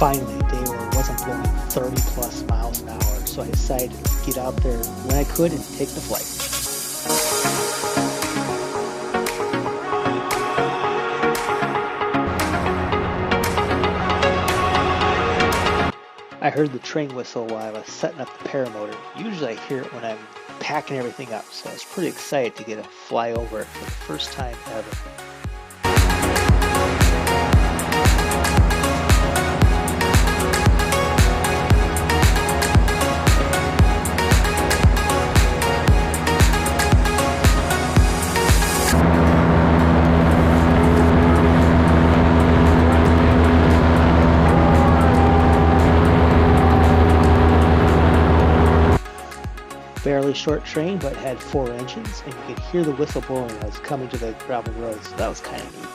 finally a day where it wasn't blowing 30 plus miles an hour, so I decided to get out there when I could and take the flight. I heard the train whistle while I was setting up the paramotor. Usually I hear it when I'm packing everything up, so I was pretty excited to get a flyover for the first time ever. Fairly short train, but had 4 engines, and you could hear the whistle blowing as I was coming to the gravel road, so that was kind of neat.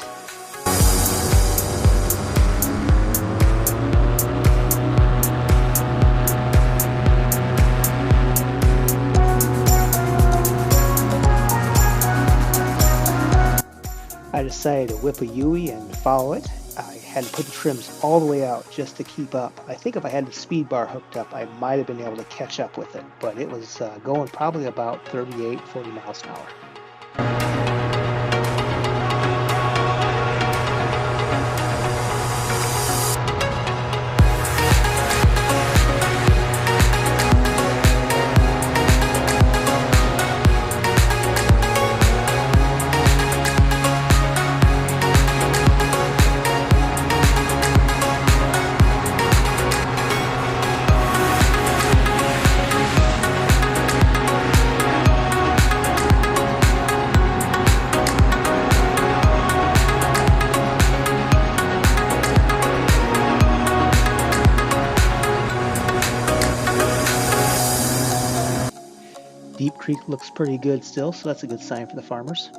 I decided to whip a Yui and follow it. I had to put the trims all the way out just to keep up. I think if I had the speed bar hooked up, I might have been able to catch up with it, but it was going probably about 38, 40 miles an hour. Deep Creek looks pretty good still, so that's a good sign for the farmers.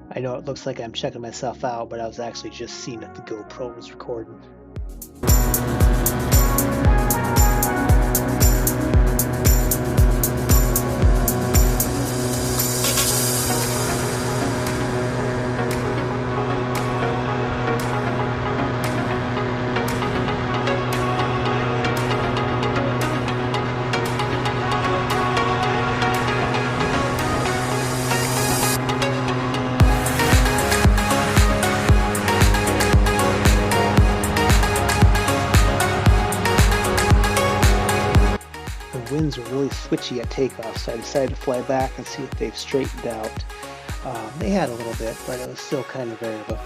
I know it looks like I'm checking myself out, but I was actually just seeing if the GoPro was recording. Winds were really switchy at takeoff, so I decided to fly back and see if they've straightened out. They had a little bit, but it was still kind of variable.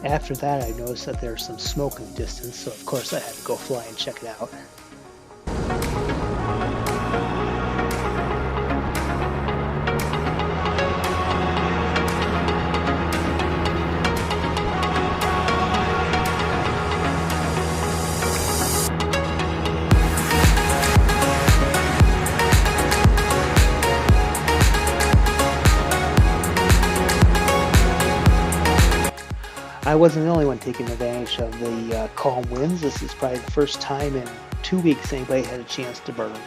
After that, I noticed that there was some smoke in the distance, so of course I had to go fly and check it out. I wasn't the only one taking advantage of the calm winds. This is probably the first time in 2 weeks anybody had a chance to burn.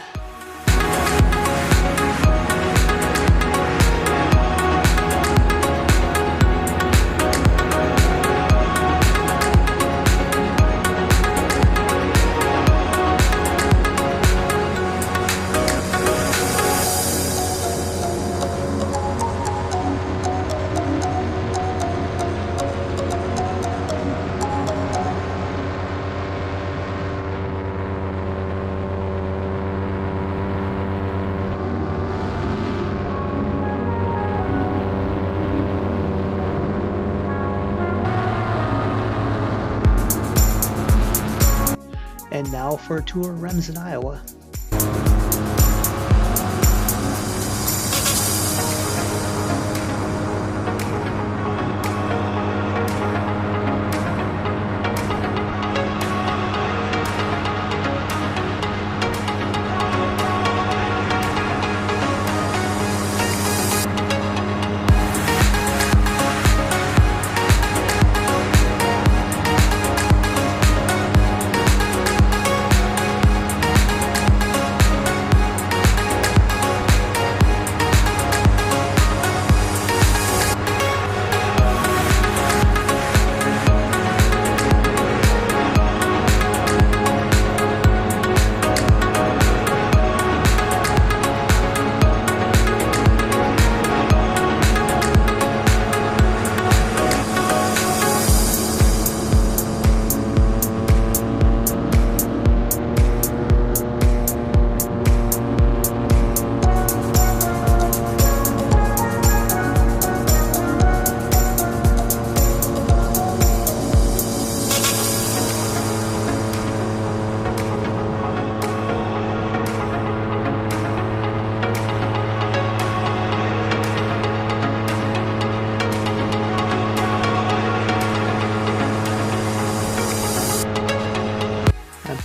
And now for a tour of Remsen, Iowa.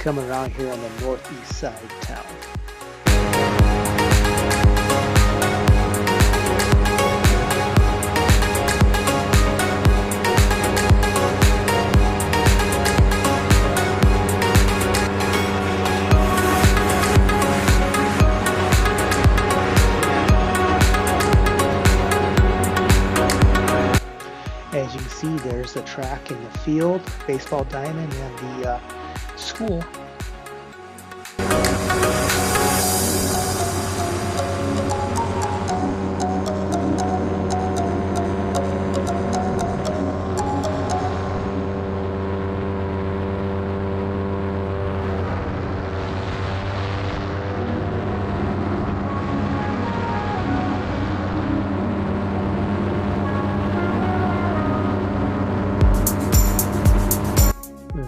coming around here on the northeast side of town. As you can see, there's the track and the field, baseball diamond, and the school.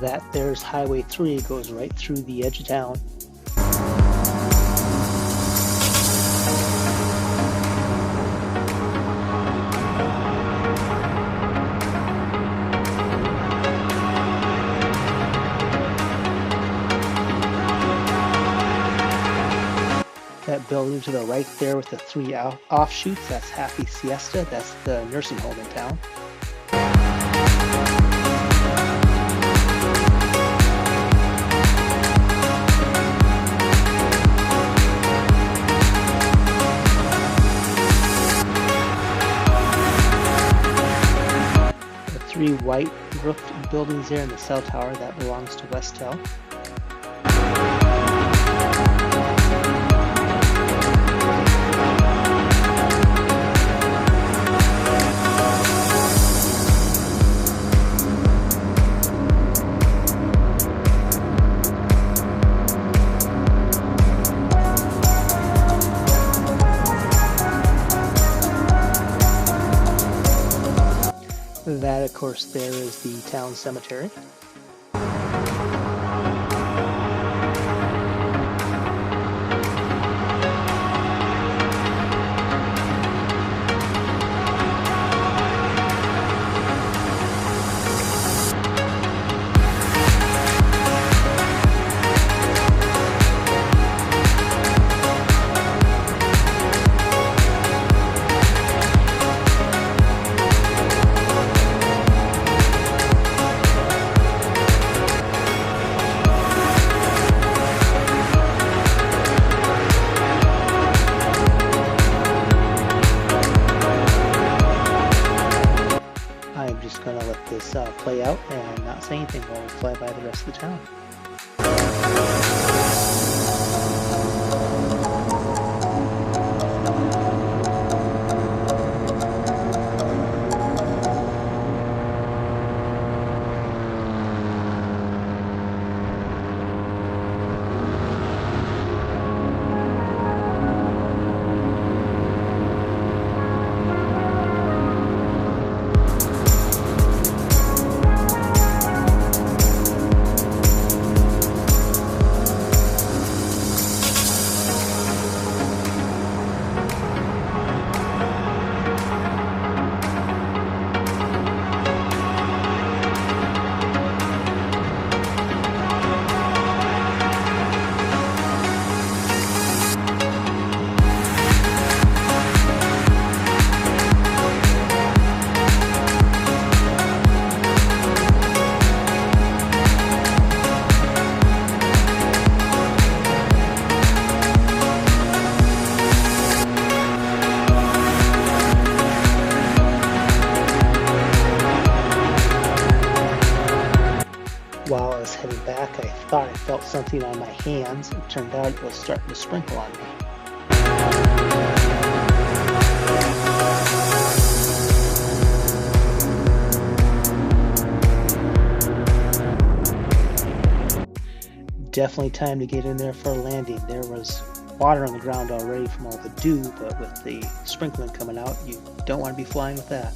That there's Highway 3, it goes right through the edge of town. That building to the right there with the 3 offshoots, that's Happy Siesta, that's the nursing home in town. The 3 white roofed buildings there in the cell tower, that belongs to Westel. That, of course, there is the town cemetery. I'm just going to let this play out and not say anything while we fly by the rest of the town. While I was heading back, I thought I felt something on my hands. It turned out it was starting to sprinkle on me. Definitely time to get in there for a landing. There was water on the ground already from all the dew, but with the sprinkling coming out, you don't want to be flying with that.